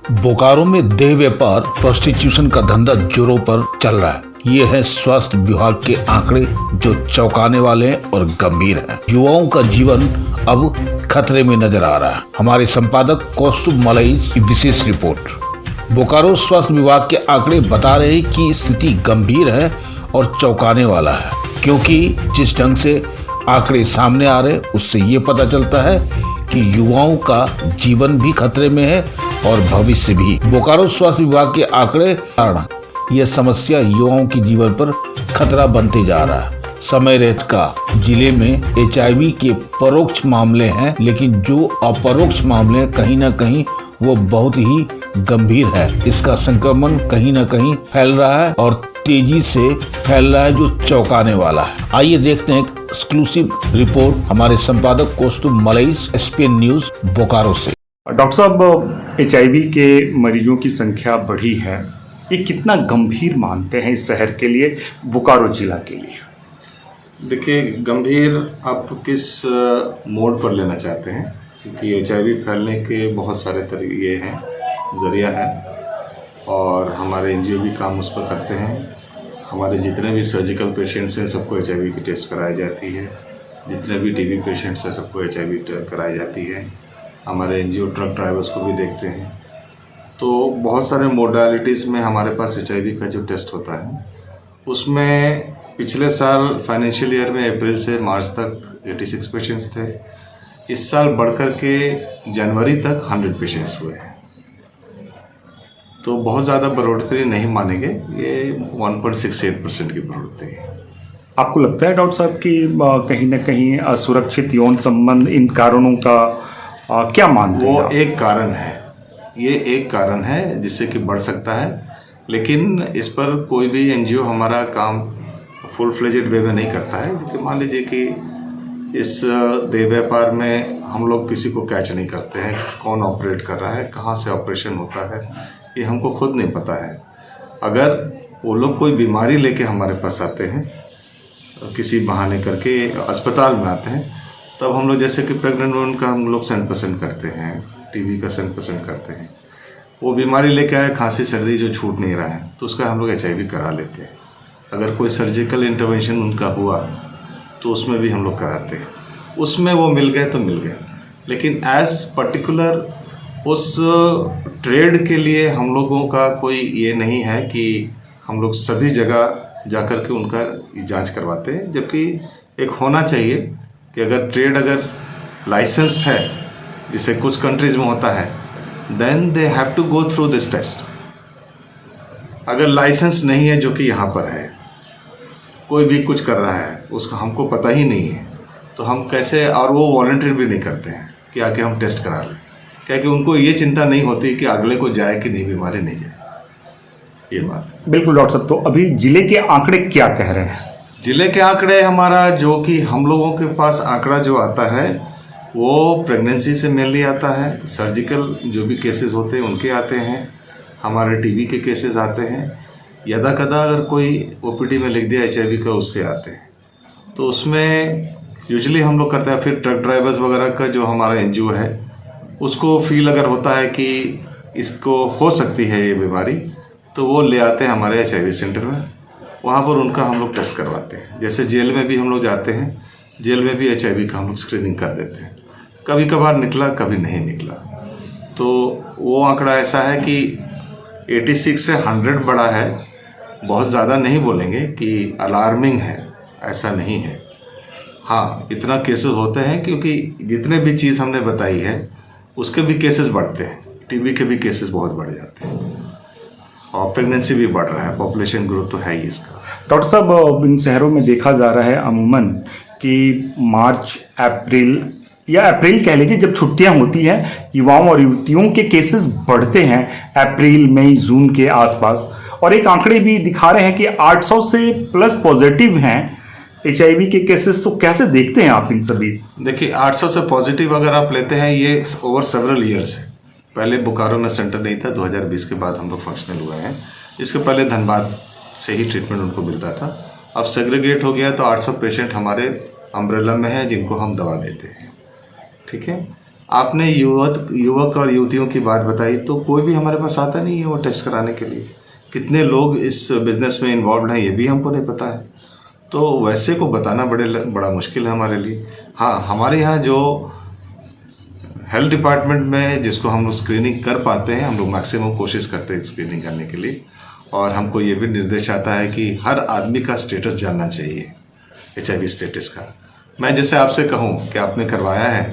बोकारो में देह व्यापार प्रोस्टिट्यूशन का धंधा जोरों पर चल रहा है। ये है स्वास्थ्य विभाग के आंकड़े जो चौंकाने वाले हैं और गंभीर हैं। युवाओं का जीवन अब खतरे में नजर आ रहा है। हमारे संपादक कौस्तुभ मलई की विशेष रिपोर्ट। बोकारो स्वास्थ्य विभाग के आंकड़े बता रहे हैं कि स्थिति गंभीर है और चौंकाने वाला है, क्योंकि जिस ढंग से आंकड़े सामने आ रहे उससे ये पता चलता है कि युवाओं का जीवन भी खतरे में है और भविष्य भी। बोकारो स्वास्थ्य विभाग के आंकड़े कारण यह समस्या युवाओं के जीवन पर खतरा बनते जा रहा है। समय रहत का जिले में HIV के परोक्ष मामले हैं, लेकिन जो अपरोक्ष मामले हैं कहीं न कहीं वो बहुत ही गंभीर है। इसका संक्रमण कहीं न कहीं फैल रहा है और तेजी से फैल रहा है, जो चौंकाने वाला है। आइए देखते हैं एक एक्सक्लूसिव रिपोर्ट हमारे संपादक कौस्तुभ मलई, SPN न्यूज बोकारो से। डॉक्टर साहब, HIV के मरीजों की संख्या बढ़ी है, ये कितना गंभीर मानते हैं इस शहर के लिए, बोकारो जिला के लिए? देखिए, गंभीर आप किस मोड पर लेना चाहते हैं, क्योंकि HIV फैलने के बहुत सारे तरीके हैं, जरिया है, और हमारे NGO भी काम उस पर करते हैं। हमारे जितने भी सर्जिकल पेशेंट्स हैं सबको HIV की टेस्ट कराई जाती है। जितने भी TB पेशेंट्स हैं सबको HIV कराई जाती है। हमारे NGO ट्रक ड्राइवर्स को भी देखते हैं। तो बहुत सारे मोडालिटीज़ में हमारे पास HIV का जो टेस्ट होता है, उसमें पिछले साल फाइनेंशियल ईयर में अप्रैल से मार्च तक 86 पेशेंट्स थे। इस साल बढ़कर के जनवरी तक 100 पेशेंट्स हुए हैं। तो बहुत ज़्यादा बढ़ोतरी नहीं मानेंगे, ये 1.68% की बढ़ोतरी है। आपको लगता है डॉक्टर साहब कि कहीं ना कहीं असुरक्षित यौन संबंध इन कारणों का क्या मानते हैं? वो एक कारण है, ये एक कारण है जिससे कि बढ़ सकता है, लेकिन इस पर कोई भी NGO हमारा काम फुल फ्लेजेड वे में नहीं करता है। क्योंकि मान लीजिए कि इस देह व्यापार में हम लोग किसी को कैच नहीं करते हैं, कौन ऑपरेट कर रहा है, कहाँ से ऑपरेशन होता है, ये हमको खुद नहीं पता है। अगर वो लोग कोई बीमारी लेके हमारे पास आते हैं, किसी बहाने करके अस्पताल में आते हैं, तब हम लोग जैसे कि प्रेग्नेंट वुमेन का हम लोग सेंट पसंद करते हैं, TB का सेंट पसंद करते हैं। वो बीमारी लेके आए, खांसी सर्दी जो छूट नहीं रहा है, तो उसका हम लोग HIV करा लेते हैं। अगर कोई सर्जिकल इंटरवेंशन उनका हुआ तो उसमें भी हम लोग कराते हैं। उसमें वो मिल गए तो मिल गए, लेकिन एज पर्टिकुलर उस ट्रेड के लिए हम लोगों का कोई ये नहीं है कि हम लोग सभी जगह जाकर के उनका जांच करवाते हैं। जबकि एक होना चाहिए कि अगर ट्रेड अगर लाइसेंस्ड है, जिसे कुछ कंट्रीज में होता है, then they have to go through this test. अगर लाइसेंस नहीं है, जो कि यहाँ पर है, कोई भी कुछ कर रहा है, उसका हमको पता ही नहीं है, तो हम कैसे, और वो वॉलंटियर भी नहीं करते हैं कि आके हम टेस्ट करा लें, क्योंकि उनको ये चिंता नहीं होती कि अगले को जाए कि नहीं, बीमारी नहीं जाए। ये बात बिल्कुल डॉक्टर साहब। तो अभी जिले के आंकड़े क्या कह रहे हैं? जिले के आंकड़े हमारा, जो कि हम लोगों के पास आंकड़ा जो आता है वो प्रेगनेंसी से मेनली आता है। सर्जिकल जो भी केसेस होते हैं उनके आते हैं, हमारे TB के केसेस आते हैं, यदा कदा अगर कोई OPD में लिख दिया HIV का, उससे आते हैं। तो उसमें यूजुअली हम लोग करते हैं। फिर ट्रक ड्राइवर्स वगैरह का जो हमारा NGO है, उसको फील अगर होता है कि इसको हो सकती है ये बीमारी, तो वो ले आते हैं हमारे HIV सेंटर में। वहाँ पर उनका हम लोग टेस्ट करवाते हैं। जैसे जेल में भी हम लोग जाते हैं, जेल में भी HIV का हम लोग स्क्रीनिंग कर देते हैं। कभी कभार निकला, कभी नहीं निकला। तो वो आंकड़ा ऐसा है कि 86 से 100 बड़ा है, बहुत ज़्यादा नहीं बोलेंगे कि अलार्मिंग है, ऐसा नहीं है। हाँ, इतना केसेस होते हैं क्योंकि जितने भी चीज़ हमने बताई है उसके भी केसेस बढ़ते हैं। TB के भी केसेस बहुत बढ़ जाते हैं, और प्रेगनेंसी भी बढ़ रहा है, पॉपुलेशन ग्रोथ तो है ही इसका। डॉक्टर साहब, इन शहरों में देखा जा रहा है अमूमन कि मार्च, अप्रैल या अप्रैल कह लीजिए, जब छुट्टियां होती हैं, युवाओं और युवतियों के केसेस बढ़ते हैं अप्रैल, मई, जून के आसपास। और एक आंकड़े भी दिखा रहे हैं कि 800 से प्लस पॉजिटिव हैं HIV के केसेस। तो कैसे देखते हैं आप इन सभी? देखिए, 800 से पॉजिटिव अगर आप लेते हैं, ये ओवर सेवरल ईयर्स है। पहले बोकारो में सेंटर नहीं था, 2020 के बाद हम लोग फंक्शनल हुए हैं। इसके पहले धनबाद से ही ट्रीटमेंट उनको मिलता था। अब सेग्रीगेट हो गया, तो 800 पेशेंट हमारे अम्ब्रेला में है जिनको हम दवा देते हैं। ठीक है, आपने युवक और युवतियों की बात बताई, तो कोई भी हमारे पास आता नहीं है वो टेस्ट कराने के लिए। कितने लोग इस बिजनेस में इन्वॉल्व हैं ये भी हमको नहीं पता है, तो वैसे को बताना बड़ा मुश्किल है हमारे लिए। हाँ, हमारे यहाँ जो हेल्थ डिपार्टमेंट में जिसको हम लोग स्क्रीनिंग कर पाते हैं, हम लोग मैक्सिमम कोशिश करते हैं स्क्रीनिंग करने के लिए, और हमको ये भी निर्देश आता है कि हर आदमी का स्टेटस जानना चाहिए, HIV स्टेटस का। मैं जैसे आपसे कहूँ कि आपने करवाया है,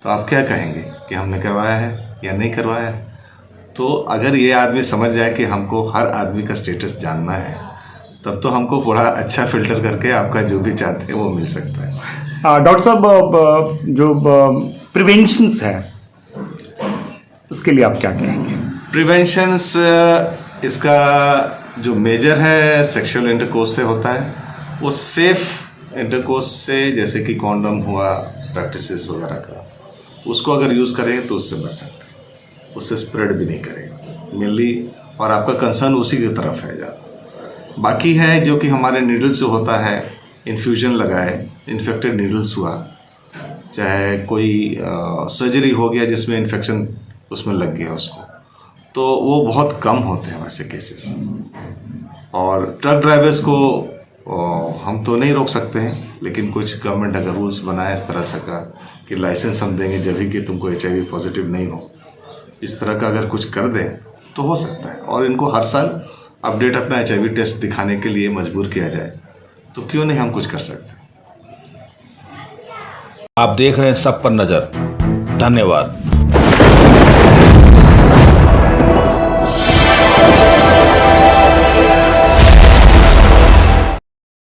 तो आप क्या कहेंगे कि हमने करवाया है या नहीं करवाया है? तो अगर ये आदमी समझ जाए कि हमको हर आदमी का स्टेटस जानना है, तब तो हमको थोड़ा अच्छा फिल्टर करके आपका जो भी चाहते हैं वो मिल सकता है। डॉक्टर साहब, जो प्रिवेंशंस है उसके लिए आप क्या कहेंगे? प्रिवेंशंस, इसका जो मेजर है सेक्सुअल इंटरकोर्स से होता है। वो सेफ इंटरकोर्स से, जैसे कि कॉन्डम हुआ, प्रैक्टिसेस वगैरह का, उसको अगर यूज़ करें तो उससे बच सकते हैं, उससे स्प्रेड भी नहीं करेगा मेनली, और आपका कंसर्न उसी की तरफ है ज़्यादा। बाकी है जो कि हमारे नीडल से होता है, इन्फ्यूजन लगाए, इन्फेक्टेड नीडल्स हुआ, चाहे कोई सर्जरी हो गया जिसमें इन्फेक्शन उसमें लग गया उसको, तो वो बहुत कम होते हैं वैसे केसेस। और ट्रक ड्राइवर्स को हम तो नहीं रोक सकते हैं, लेकिन कुछ गवर्नमेंट अगर रूल्स बनाए इस तरह से का कि लाइसेंस हम देंगे जब भी कि तुमको HIV पॉजिटिव नहीं हो, इस तरह का अगर कुछ कर दें तो हो सकता है। और इनको हर साल अपडेट अपना HIV टेस्ट दिखाने के लिए मजबूर किया जाए, तो क्यों नहीं हम कुछ कर सकते। आप देख रहे हैं सब पर नजर। धन्यवाद।